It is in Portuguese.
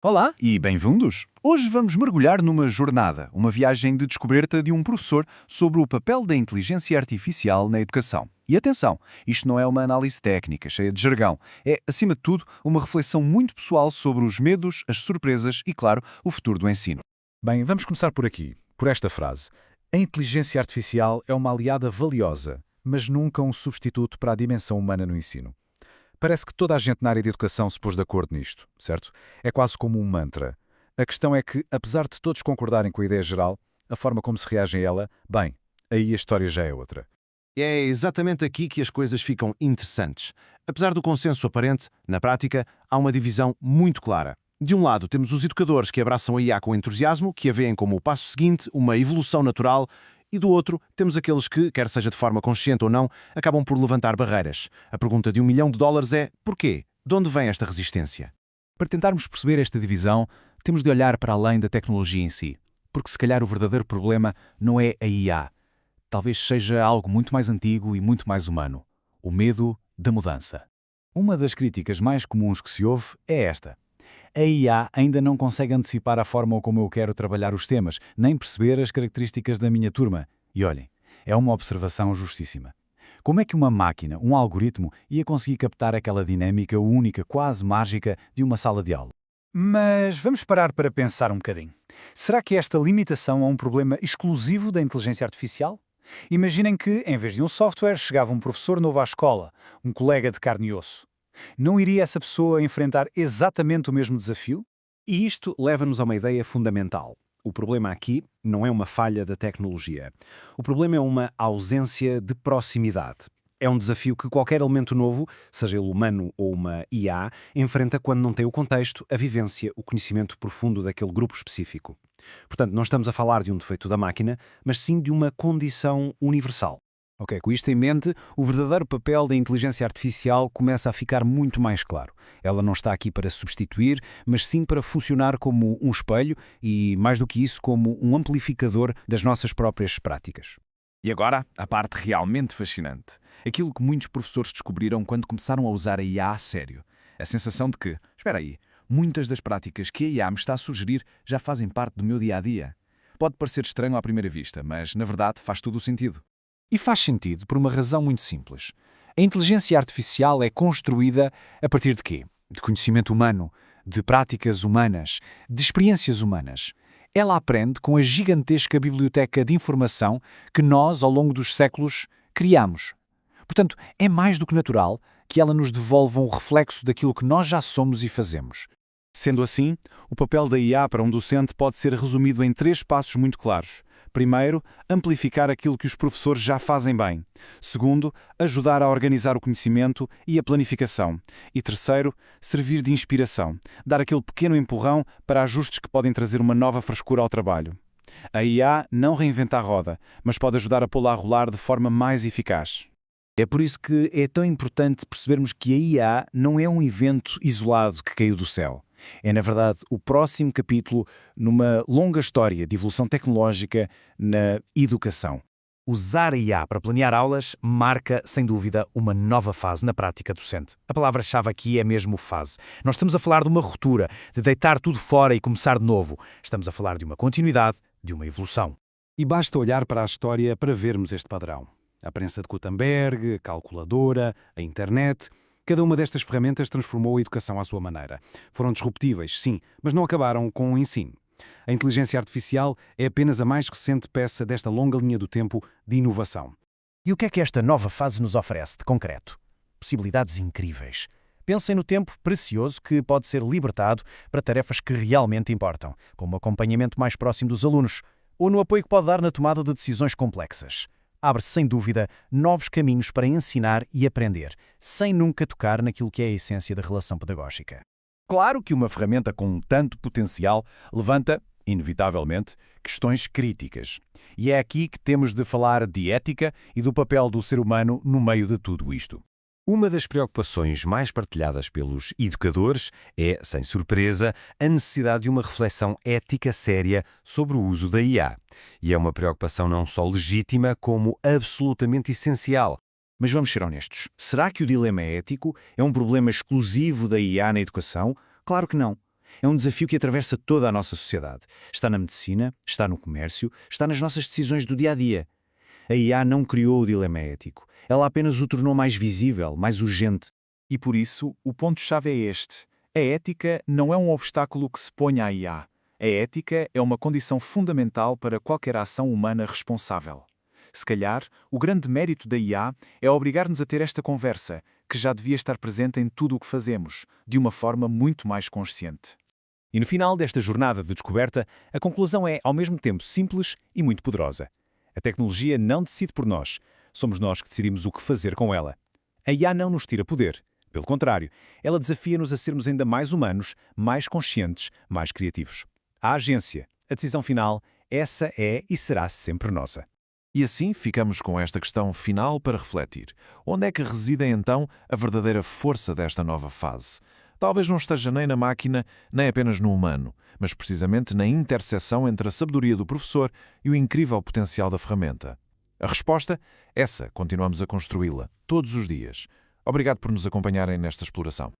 Olá e bem-vindos! Hoje vamos mergulhar numa jornada, uma viagem de descoberta de um professor sobre o papel da inteligência artificial na educação. E atenção, isto não é uma análise técnica, cheia de jargão. É, acima de tudo, uma reflexão muito pessoal sobre os medos, as surpresas e, claro, o futuro do ensino. Bem, vamos começar por aqui, por esta frase. A inteligência artificial é uma aliada valiosa, mas nunca um substituto para a dimensão humana no ensino. Parece que toda a gente na área de educação se pôs de acordo nisto, certo? É quase como um mantra. A questão é que, apesar de todos concordarem com a ideia geral, a forma como se reage a ela, bem, aí a história já é outra. É exatamente aqui que as coisas ficam interessantes. Apesar do consenso aparente, na prática, há uma divisão muito clara. De um lado, temos os educadores que abraçam a IA com entusiasmo, que a veem como o passo seguinte, uma evolução natural, e do outro, temos aqueles que, quer seja de forma consciente ou não, acabam por levantar barreiras. A pergunta de $1 milhão é: porquê? De onde vem esta resistência? Para tentarmos perceber esta divisão, temos de olhar para além da tecnologia em si, porque se calhar o verdadeiro problema não é a IA. Talvez seja algo muito mais antigo e muito mais humano: o medo da mudança. Uma das críticas mais comuns que se ouve é esta. A IA ainda não consegue antecipar a forma como eu quero trabalhar os temas, nem perceber as características da minha turma. E olhem, é uma observação justíssima. Como é que uma máquina, um algoritmo, ia conseguir captar aquela dinâmica única, quase mágica, de uma sala de aula? Mas vamos parar para pensar um bocadinho. Será que esta limitação é um problema exclusivo da inteligência artificial? Imaginem que, em vez de um software, chegava um professor novo à escola, um colega de carne e osso. Não iria essa pessoa enfrentar exatamente o mesmo desafio? E isto leva-nos a uma ideia fundamental. O problema aqui não é uma falha da tecnologia. O problema é uma ausência de proximidade. É um desafio que qualquer elemento novo, seja ele humano ou uma IA, enfrenta quando não tem o contexto, a vivência, o conhecimento profundo daquele grupo específico. Portanto, não estamos a falar de um defeito da máquina, mas sim de uma condição universal. Ok, com isto em mente, o verdadeiro papel da inteligência artificial começa a ficar muito mais claro. Ela não está aqui para substituir, mas sim para funcionar como um espelho e, mais do que isso, como um amplificador das nossas próprias práticas. E agora, a parte realmente fascinante. Aquilo que muitos professores descobriram quando começaram a usar a IA a sério. A sensação de que, espera aí, muitas das práticas que a IA me está a sugerir já fazem parte do meu dia-a-dia. Pode parecer estranho à primeira vista, mas, na verdade, faz todo o sentido. E faz sentido por uma razão muito simples. A inteligência artificial é construída a partir de quê? De conhecimento humano, de práticas humanas, de experiências humanas. Ela aprende com a gigantesca biblioteca de informação que nós, ao longo dos séculos, criamos. Portanto, é mais do que natural que ela nos devolva um reflexo daquilo que nós já somos e fazemos. Sendo assim, o papel da IA para um docente pode ser resumido em 3 passos muito claros. Primeiro, amplificar aquilo que os professores já fazem bem. Segundo, ajudar a organizar o conhecimento e a planificação. E terceiro, servir de inspiração, dar aquele pequeno empurrão para ajustes que podem trazer uma nova frescura ao trabalho. A IA não reinventa a roda, mas pode ajudar a pô-la a rolar de forma mais eficaz. É por isso que é tão importante percebermos que a IA não é um evento isolado que caiu do céu. É, na verdade, o próximo capítulo numa longa história de evolução tecnológica na educação. Usar a IA para planear aulas marca, sem dúvida, uma nova fase na prática docente. A palavra-chave aqui é mesmo fase. Nós estamos a falar de uma ruptura, de deitar tudo fora e começar de novo. Estamos a falar de uma continuidade, de uma evolução. E basta olhar para a história para vermos este padrão. A prensa de Gutenberg, a calculadora, a internet. Cada uma destas ferramentas transformou a educação à sua maneira. Foram disruptíveis, sim, mas não acabaram com o ensino. A inteligência artificial é apenas a mais recente peça desta longa linha do tempo de inovação. E o que é que esta nova fase nos oferece de concreto? Possibilidades incríveis. Pensem no tempo precioso que pode ser libertado para tarefas que realmente importam, como o acompanhamento mais próximo dos alunos, ou no apoio que pode dar na tomada de decisões complexas. Abre, sem dúvida, novos caminhos para ensinar e aprender, sem nunca tocar naquilo que é a essência da relação pedagógica. Claro que uma ferramenta com tanto potencial levanta, inevitavelmente, questões críticas. E é aqui que temos de falar de ética e do papel do ser humano no meio de tudo isto. Uma das preocupações mais partilhadas pelos educadores é, sem surpresa, a necessidade de uma reflexão ética séria sobre o uso da IA. E é uma preocupação não só legítima, como absolutamente essencial. Mas vamos ser honestos, será que o dilema ético é um problema exclusivo da IA na educação? Claro que não. É um desafio que atravessa toda a nossa sociedade. Está na medicina, está no comércio, está nas nossas decisões do dia a dia. A IA não criou o dilema ético. Ela apenas o tornou mais visível, mais urgente. E por isso, o ponto-chave é este. A ética não é um obstáculo que se ponha à IA. A ética é uma condição fundamental para qualquer ação humana responsável. Se calhar, o grande mérito da IA é obrigar-nos a ter esta conversa, que já devia estar presente em tudo o que fazemos, de uma forma muito mais consciente. E no final desta jornada de descoberta, a conclusão é ao mesmo tempo simples e muito poderosa. A tecnologia não decide por nós. Somos nós que decidimos o que fazer com ela. A IA não nos tira poder. Pelo contrário, ela desafia-nos a sermos ainda mais humanos, mais conscientes, mais criativos. A agência, a decisão final, essa é e será sempre nossa. E assim ficamos com esta questão final para refletir. Onde é que reside então a verdadeira força desta nova fase? Talvez não esteja nem na máquina, nem apenas no humano, mas precisamente na interseção entre a sabedoria do professor e o incrível potencial da ferramenta. A resposta? Essa continuamos a construí-la, todos os dias. Obrigado por nos acompanharem nesta exploração.